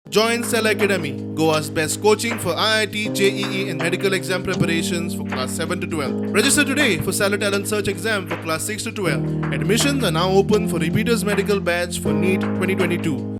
Join Cell Academy, Goa's best coaching for IIT, JEE and medical exam preparations for class 7 to 12. Register today for Cell Talent Search exam for class 6 to 12. Admissions are now open for repeaters medical batch for NEET 2022.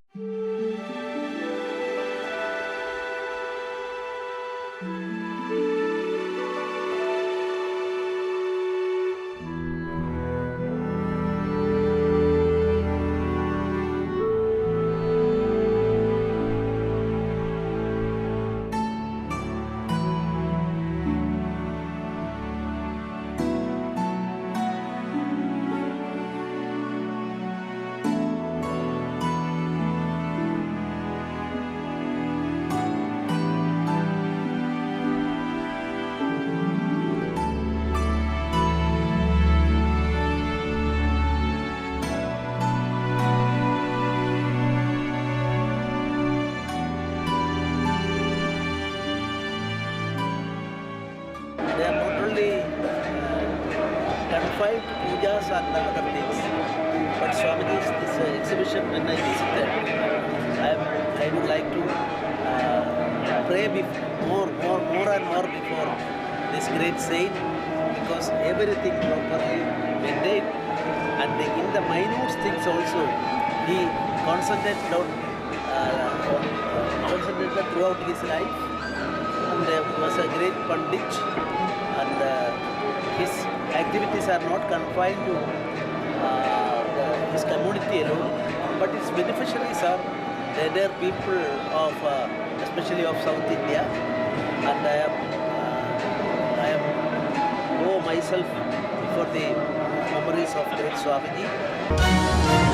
They are not only confined to pujas and other things, but Swamiji's this exhibition when I visited, I would like to pray more and more before this great saint, because everything properly maintained, and in the minute things also he concentrated throughout his life, and was a great pandit, and his activities are not confined to his community alone, but his beneficiaries are the other people of especially of South India, and I am myself for the memories of great Swamiji.